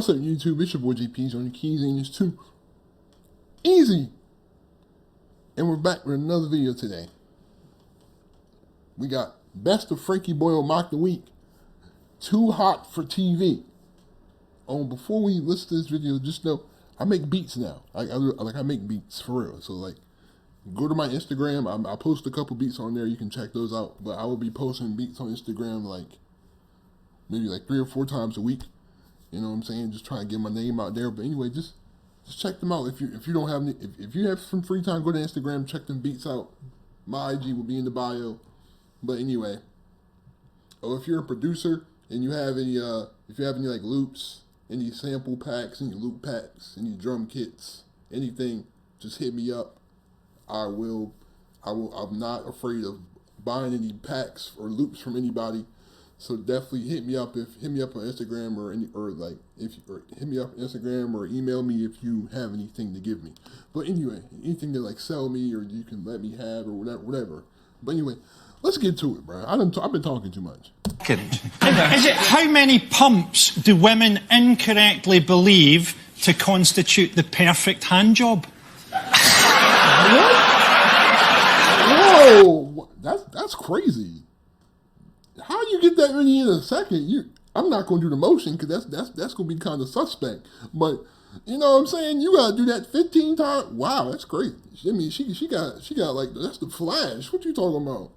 What's up, YouTube? It's your boy JP's on the keys, and it's too easy. And we're back with another video today. We got Best of Frankie Boyle Mock the Week. Too hot for TV. Before we listen to this video, just know I make beats now. I make beats for real. So like, go to my Instagram. I post a couple beats on there. You can check those out. But I will be posting beats on Instagram maybe 3 or 4 times a week. You know what I'm saying? Just trying to get my name out there. But anyway, just check them out. If you don't have any, if you have some free time, go to Instagram, check them beats out. My IG will be in the bio. But anyway, if you're a producer and you have any if you have any like loops, any sample packs, any loop packs, any drum kits, anything, just hit me up. I'm not afraid of buying any packs or loops from anybody. So definitely hit me up on Instagram or hit me up on Instagram or email me if you have anything to give me. But anyway, anything to like sell me or you can let me have or whatever. But anyway, let's get to it, bro. I've been talking too much. Is it how many pumps do women incorrectly believe to constitute the perfect hand job? What? Whoa, that's crazy. How you get that many in a second? I'm not gonna do the motion because that's gonna be kind of suspect. But you know what I'm saying? You gotta do that 15 times. Wow, that's crazy. I mean, she got like, that's the Flash. What you talking about?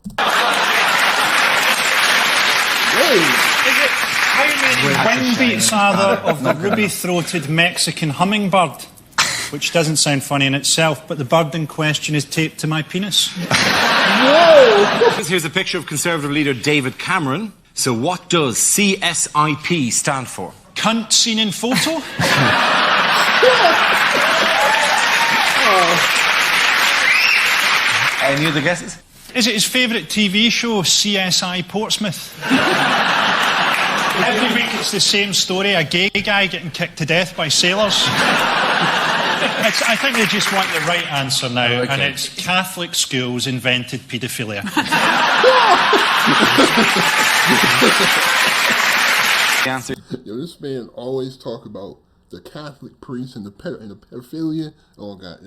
How many wing beats are there of the ruby-throated Mexican hummingbird? Which doesn't sound funny in itself, but the bird in question is taped to my penis. Whoa! Here's a picture of Conservative leader David Cameron. So what does CSIP stand for? Cunt seen in photo? Any other guesses? Is it his favourite TV show, CSI Portsmouth? Every week it's the same story, a gay guy getting kicked to death by sailors. I think they just want the right answer now, and it's Catholic schools invented paedophilia. The answer. Yo, this man always talk about the Catholic priest and the pedophilia. Oh God,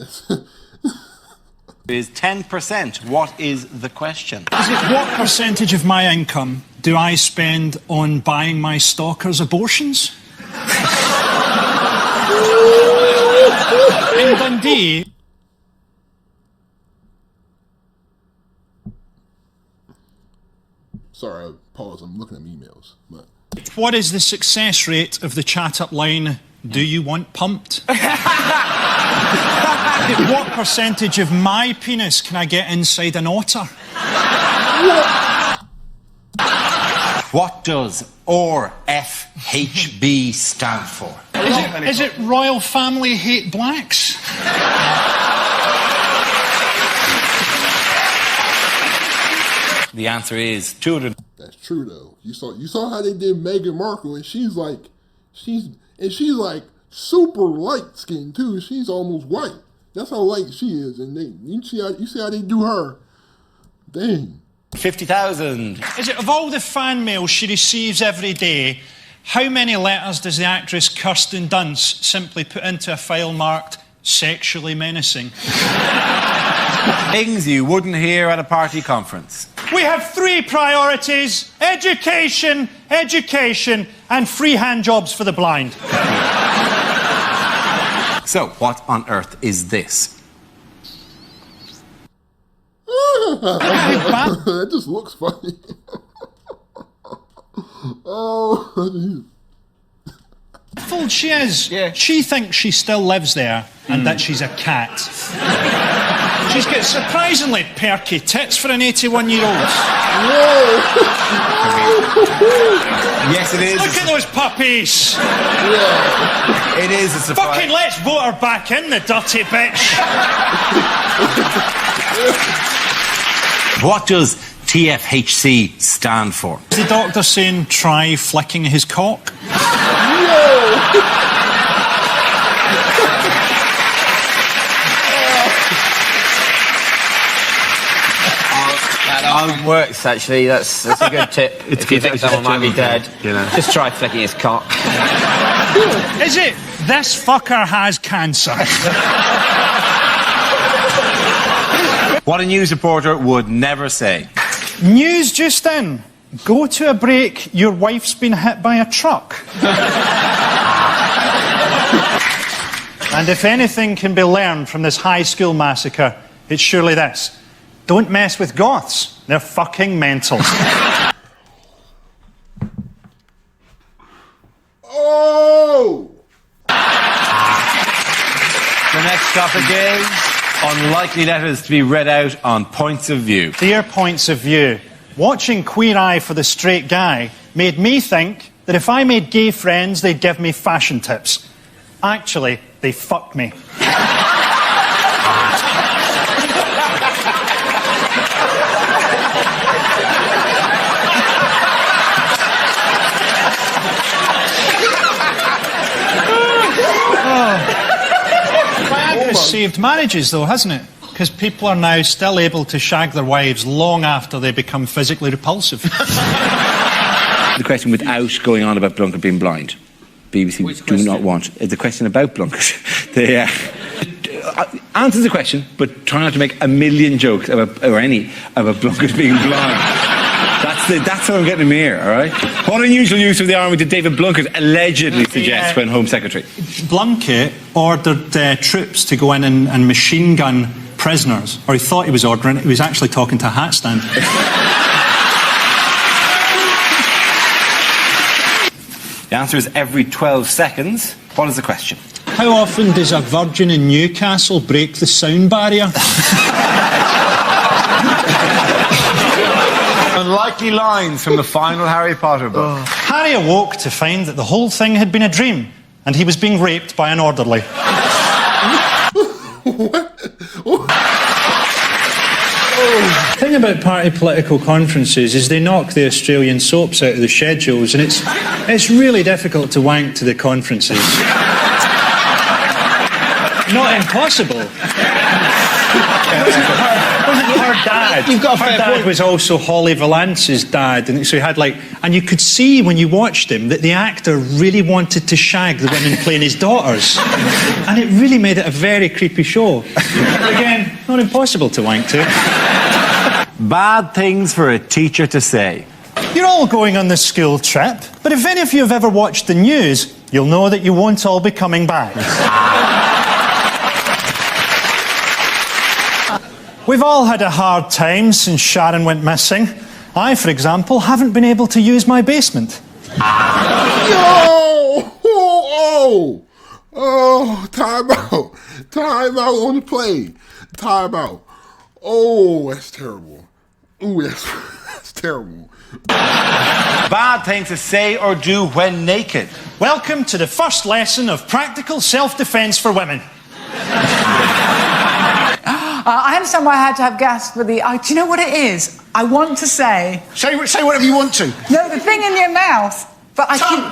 Is 10%. What is the question? Is it what percentage of my income do I spend on buying my stalkers abortions? In Dundee. Sorry, pause. I'm looking at emails. But What is the success rate of the chat-up line, do you want pumped? What percentage of my penis can I get inside an otter? What does RFHB stand for? Is it Royal Family Hate Blacks? The answer is 200. that's true though. You saw how they did Meghan Markle, and she's like super light skinned too. She's almost white. That's how light she is, and you see how they do her. Dang. 50,000. Is it, of all the fan mail she receives every day, how many letters does the actress Kirsten Dunst simply put into a file marked sexually menacing? Things you wouldn't hear at a party conference. We have 3 priorities: education, education, and free hand jobs for the blind. So, what on earth is this? That just looks funny. Oh, Full she is. Yeah. She thinks she still lives there and that she's a cat. She's got surprisingly perky tits for an 81-year-old. Yes, it is. Look at those puppies. yeah. It is a surprise. Fucking let's vote her back in, the dirty bitch. What does TFHC stand for? Is the doctor saying try flicking his cock? That works, actually. That's a good tip. If you think someone might be dead, just try flicking his cock. Is it, this fucker has cancer? What a news reporter would never say. News just in. Go to a break, your wife's been hit by a truck. And if anything can be learned from this high school massacre, it's surely this. Don't mess with goths. They're fucking mental. Oh! The next topic is unlikely letters to be read out on Points of View. Dear Points of View, watching Queer Eye for the Straight Guy made me think that if I made gay friends, they'd give me fashion tips. Actually, they fucked me. Viagra has saved marriages, though, hasn't it? Because people are now still able to shag their wives long after they become physically repulsive. The question without going on about Blunkett being blind. BBC do not want. It's a question about Blunkett. They answers the question, but try not to make a million jokes about, or any, about Blunkett being blind. That's how I'm getting him here, all right? What unusual use of the army did David Blunkett allegedly suggest when Home Secretary? Blunkett ordered troops to go in and machine gun prisoners, or he thought he was ordering it. He was actually talking to a hat stand. The answer is every 12 seconds. What is the question? How often does a virgin in Newcastle break the sound barrier? Unlikely lines from the final Harry Potter book. Harry awoke to find that the whole thing had been a dream, and he was being raped by an orderly. The thing about party political conferences is they knock the Australian soaps out of the schedules, and it's really difficult to wank to the conferences. Not impossible. Her dad. Her dad was also Holly Valance's dad, and so he had and you could see when you watched him that the actor really wanted to shag the women playing his daughters, and it really made it a very creepy show. But again, not impossible to wank to. Bad things for a teacher to say. You're all going on this school trip, but if any of you have ever watched the news, you'll know that you won't all be coming back. We've all had a hard time since Sharon went missing. I, for example, haven't been able to use my basement. Time out. Time out on the play. Time out. Oh, that's terrible. Ooh, that's terrible. Bad things to say or do when naked. Welcome to the first lesson of practical self-defense for women. I understand why I had to have gas for the... do you know what it is? I want to say... Say whatever you want to. No, the thing in your mouth. But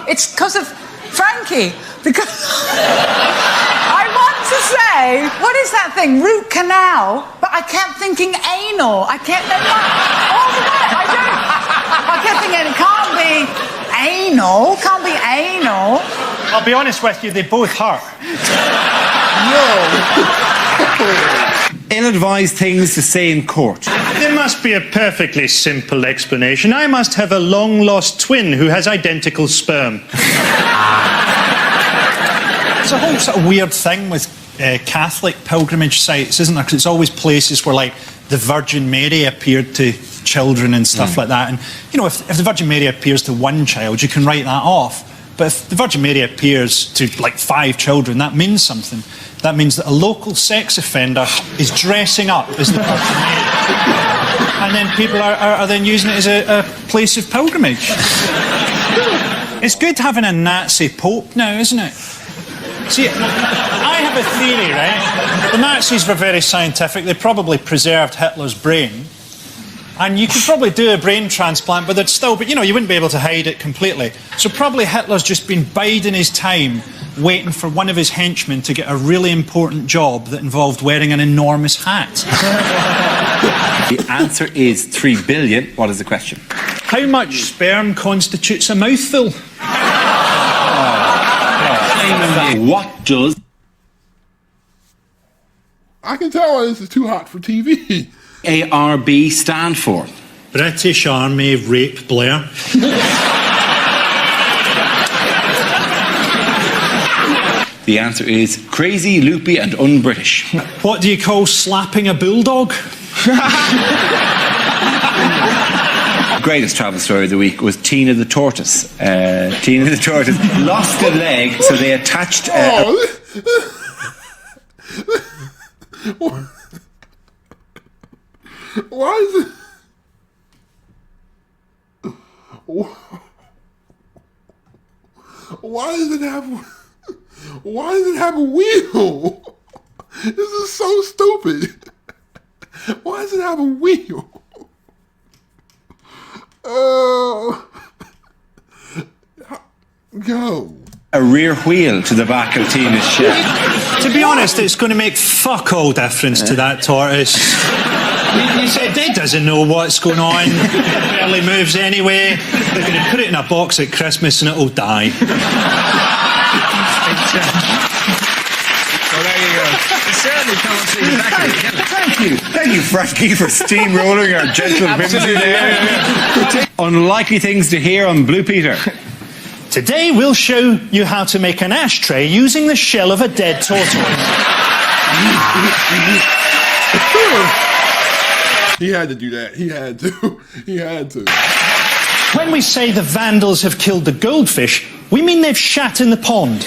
it's because of Frankie. Because... I want to say... What is that thing? Root canal? But I kept thinking anal. I kept... all the way. I kept thinking it can't be anal. Can't be anal. I'll be honest with you, they both hurt. Ill-advised things to say in court. There must be a perfectly simple explanation. I must have a long-lost twin who has identical sperm. It's a whole sort of weird thing with Catholic pilgrimage sites, isn't there? Because it's always places where, the Virgin Mary appeared to children and stuff like that. And, if the Virgin Mary appears to one child, you can write that off. But if the Virgin Mary appears to, 5 children, that means something. That means that a local sex offender is dressing up as the Virgin Mary. And then people are then using it as a place of pilgrimage. It's good having a Nazi Pope now, isn't it? See, I have a theory, right? The Nazis were very scientific. They probably preserved Hitler's brain. And you could probably do a brain transplant, but you wouldn't be able to hide it completely. So probably Hitler's just been biding his time, waiting for one of his henchmen to get a really important job that involved wearing an enormous hat. The answer is 3 billion. What is the question? How much sperm constitutes a mouthful? What does I can tell why this is too hot for TV. ARB stand for? British Army Rape Blair. The answer is crazy, loopy, and un-British. What do you call slapping a bulldog? Greatest travel story of the week was Tina the tortoise. Tina the tortoise lost a leg, so they attached. Why is it? Why does it have? Why does it have a wheel? This is so stupid. Why does it have a wheel? Go. A rear wheel to the back of Tina's shed. To be honest, it's going to make fuck all difference to that tortoise. He said he doesn't know what's going on. It barely moves anyway. They're going to put it in a box at Christmas and it'll die. So there you go. Certainly can't see the back of it. Thank you, Frankie, for steamrolling our gentle whimsy there. Unlikely things to hear on Blue Peter. Today we'll show you how to make an ashtray using the shell of a dead tortoise. He had to do that. He had to. He had to. When we say the vandals have killed the goldfish, we mean they've shat in the pond.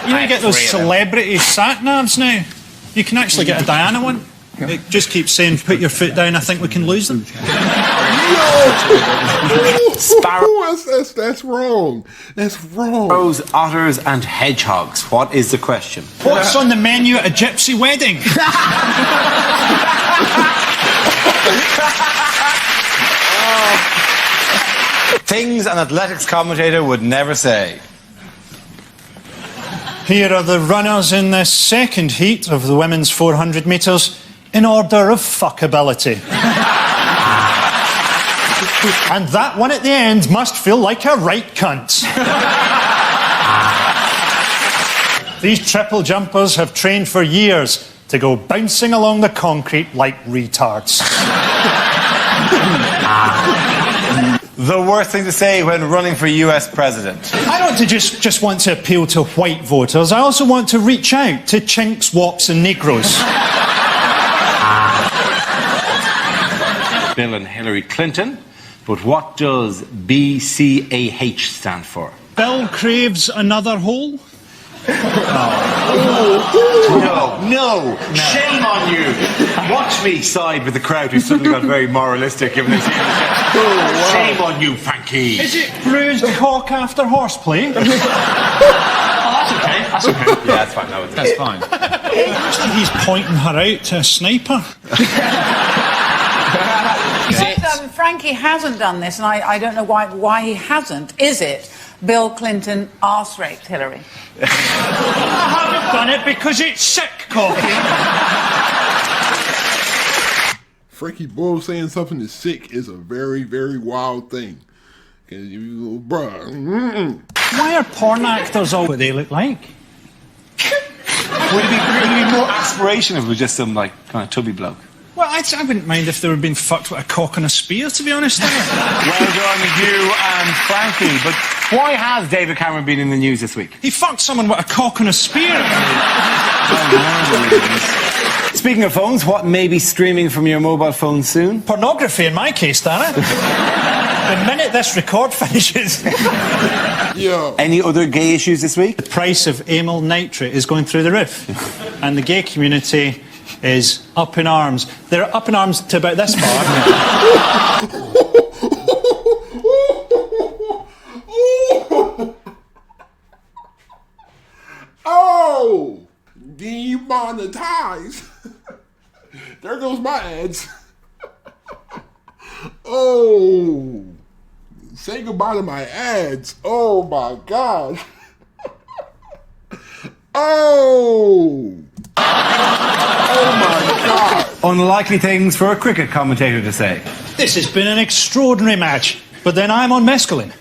You can get those celebrity sat-navs now. You can actually get a Diana one. It just keeps saying, put your foot down, I think we can lose them. Sparrow. That's wrong. That's wrong. Sparrows, otters, and hedgehogs. What is the question? What's on the menu at a gypsy wedding? Things an athletics commentator would never say. Here are the runners in this second heat of the women's 400 metres in order of fuckability. And that one at the end must feel like a right cunt. These triple jumpers have trained for years to go bouncing along the concrete like retards. The worst thing to say when running for US president. I don't just want to appeal to white voters. I also want to reach out to chinks, wops and negroes. Bill and Hillary Clinton. But what does BCAH stand for? Bill craves another hole. No. Shame on you. Watch me side with the crowd who suddenly got very moralistic given this. Shame on you, Frankie. Is it bruised cock after horseplay? Oh, that's okay. That's okay. Yeah, that's fine. That's fine. Actually, he's pointing her out to a sniper. Frankie hasn't done this, and I don't know why he hasn't. Is it Bill Clinton arse-raped Hillary? I haven't done it because it's sick coffee. Frankie Boyle saying something is sick is a very, very wild thing. Bruh. Why are porn actors all what they look like? Would it be more aspiration if it was just some, like, kind of tubby bloke? Well, I wouldn't mind if they were being fucked with a cock and a spear, to be honest. Well done, you and Frankie. But why has David Cameron been in the news this week? He fucked someone with a cock and a spear. Speaking of phones, what may be streaming from your mobile phone soon? Pornography in my case, Dana. The minute this record finishes. Yeah. Any other gay issues this week? The price of amyl nitrate is going through the roof. And the gay community is up in arms. They're up in arms to about this far. Oh! Demonetized. There goes my ads. Oh! Say goodbye to my ads. Oh my gosh. Oh! Oh my God. Unlikely things for a cricket commentator to say. This has been an extraordinary match, but then I'm on mescaline.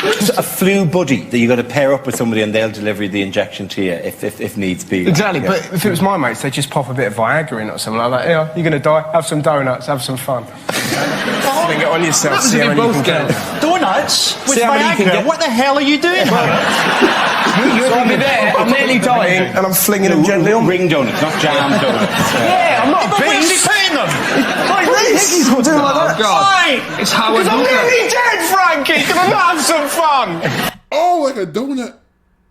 It's a flu buddy that you got to pair up with somebody and they'll deliver the injection to you if needs be. Exactly, Yeah. but if it was my mates, they'd just pop a bit of Viagra in or something like that. Yeah, you're going to die, have some donuts, have some fun. Fling it on yourself, see how many you can get. Donuts with See how many you can Viagra? get. What the hell are you doing? So I'll be there, I'm nearly dying, and I'm flinging them gently on me. Ring donuts, not jam donuts. Yeah, I'm not a But where's he beast. putting them? Like this. He's doing like that. Why? It's how Because I'm nearly dead, Frankie. Can I not have some fun? Oh, like a donut.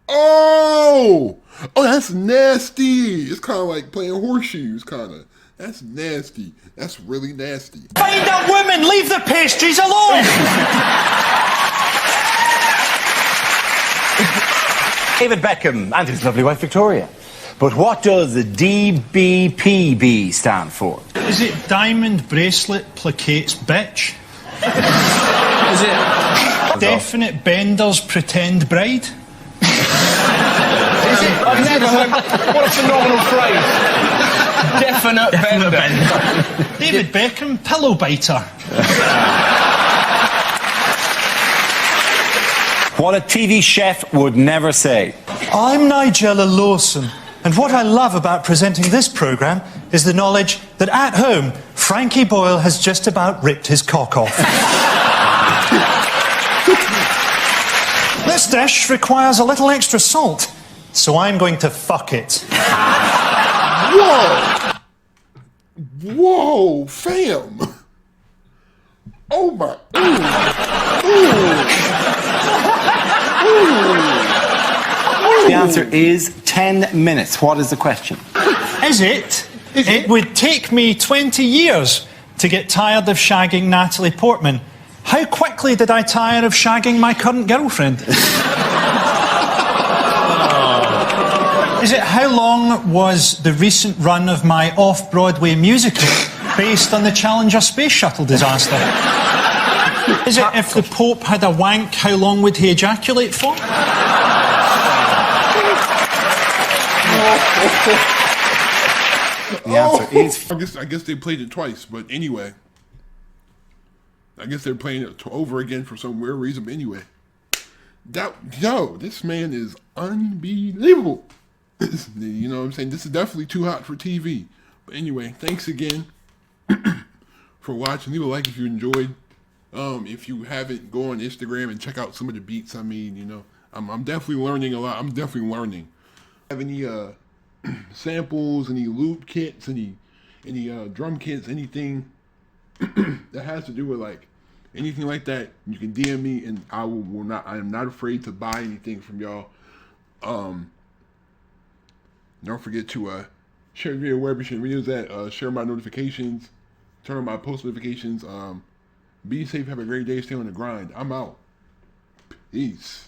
Oh, that's nasty. It's kind of like playing horseshoes, kind of. That's nasty. That's really nasty. Find a woman, leave the pastries alone. David Beckham and his lovely wife Victoria. But what does the DBPB stand for? Is it diamond bracelet placates bitch? Is it? Definite benders pretend bride? I've never heard. What a phenomenal phrase. Definite bender. David Beckham, pillow biter. What a TV chef would never say. I'm Nigella Lawson, and what I love about presenting this programme is the knowledge that at home, Frankie Boyle has just about ripped his cock off. This dish requires a little extra salt, so I'm going to fuck it. Whoa! Whoa, fam! Oh my! The answer is 10 minutes. What is the question? Is it? It would take me 20 years to get tired of shagging Natalie Portman. How quickly did I tire of shagging my current girlfriend? Is it how long was the recent run of my off-Broadway musical based on the Challenger space shuttle disaster? Is it if the Pope had a wank, how long would he ejaculate for? The answer is... I guess they played it twice, but anyway. I guess they're playing it over again for some weird reason, but anyway. This man is unbelievable. You know what I'm saying? This is definitely too hot for TV. But anyway, thanks again for watching. Leave a like if you enjoyed. If you haven't, go on Instagram and check out some of the beats. I mean, you know, I'm definitely learning a lot. I'm definitely learning. Have any samples, any loop kits, any drum kits, anything that has to do with like anything like that, you can DM me and I am not afraid to buy anything from y'all. Don't forget to share the video wherever you share videos at, share my notifications, turn on my post notifications. Be safe, have a great day, stay on the grind. I'm out. Peace.